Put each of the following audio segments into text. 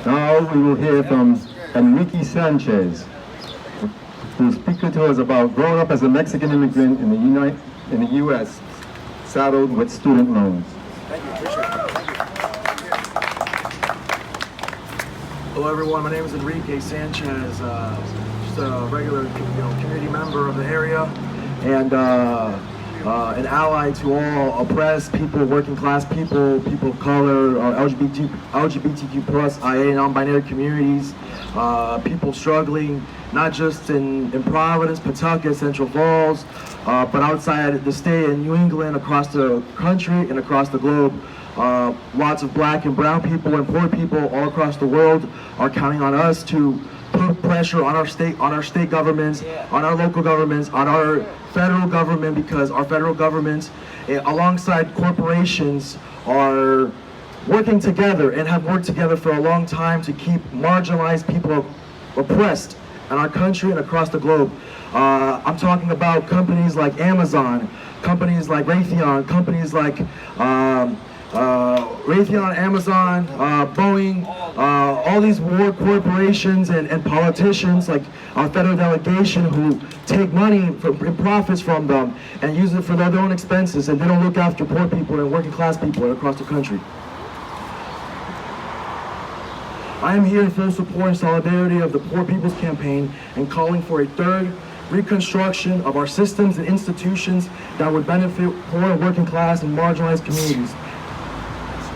Now we will hear from Enrique Sanchez, who will speak to us about growing up as a Mexican immigrant in the U.S., saddled with student loans. Thank you, appreciate it. Hello everyone, my name is Enrique Sanchez, just a regular community member of the area, and an ally to all oppressed people, working class people, people of color, LGBTQ plus, IA, non-binary communities, people struggling, not just in Providence, Pawtucket, Central Falls, but outside the state, in New England, across the country, and across the globe. Lots of black and brown people and poor people all across the world are counting on us to put pressure on our state governments, on our local governments, on our federal government, because our federal governments, alongside corporations, are working together and have worked together for a long time to keep marginalized people oppressed in our country and across the globe. I'm talking about companies like Amazon, companies like Raytheon, companies like Raytheon, Amazon, Boeing, all these war corporations and politicians like our federal delegation who take money and profits from them and use it for their own expenses, and they don't look after poor people and working class people across the country. I am here in full support and solidarity of the Poor People's Campaign and calling for a third reconstruction of our systems and institutions that would benefit poor, working class, and marginalized communities.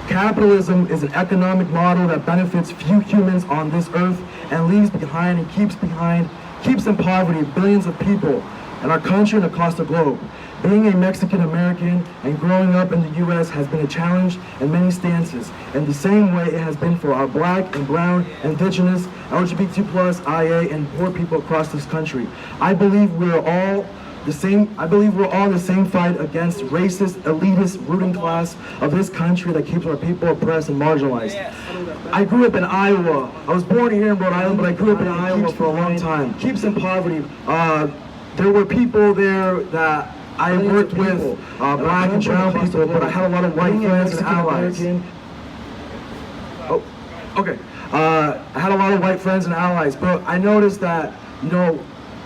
Capitalism is an economic model that benefits few humans on this earth and leaves behind and keeps in poverty billions of people in our country and across the globe. Being a Mexican American and growing up in the U.S. has been a challenge in many stances, in the same way it has been for our black and brown, indigenous, LGBT plus, IA, and poor people across this country. I believe we're all the same fight against racist, elitist, ruling class of this country that keeps our people oppressed and marginalized. I grew up in Iowa. I was born here in Rhode Island, but I grew up in Iowa for a long time. Keeps in poverty. There were people there that I worked with, black and brown people, but I had a lot of white friends and allies. Oh, okay. I had a lot of white friends and allies, but I noticed that,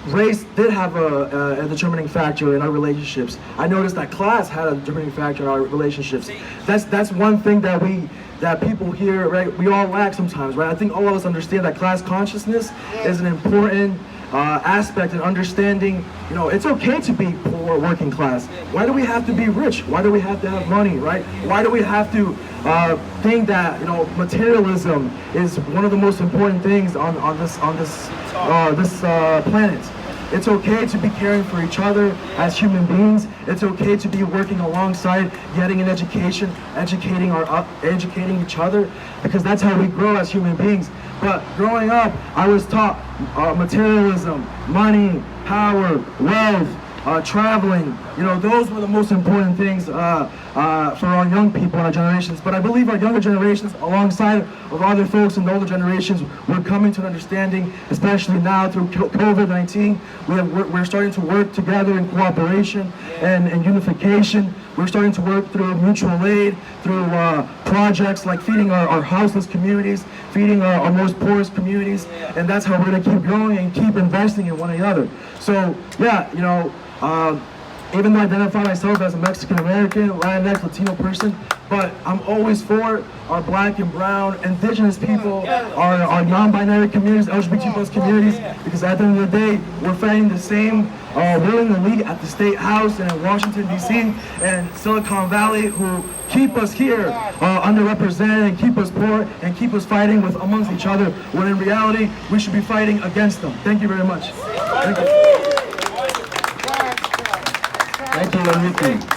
race did have a determining factor in our relationships. I noticed that class had a determining factor in our relationships. That's one thing that people here, right, we all lack sometimes, right? I think all of us understand that class consciousness is an important aspect in understanding, it's okay to be poor, working class. Why do we have to be rich? Why do we have to have money, right? Why do we have to think that, materialism is one of the most important things on this planet? It's okay to be caring for each other as human beings. It's okay to be working alongside, getting an education, educating each other, because that's how we grow as human beings. But growing up, I was taught materialism, money, power, wealth, traveling. Those were the most important things for our young people and our generations. But I believe our younger generations, alongside of other folks in the older generations, we're coming to an understanding, especially now through COVID-19. We're starting to work together in cooperation and unification. We're starting to work through mutual aid, through projects like feeding our houseless communities, feeding our most poorest communities, and that's how we're going to keep growing and keep investing in one another. So, yeah, even though I identify myself as a Mexican American, Latinx, Latino person, but I'm always for our black and brown, indigenous people, our non-binary communities, LGBT plus communities, because at the end of the day, we're fighting the same ruling elite at the State House and in Washington, D.C. and Silicon Valley, who keep us here underrepresented and keep us poor and keep us fighting amongst each other, when in reality, we should be fighting against them. Thank you very much. Thank you. Thank you, Enrique.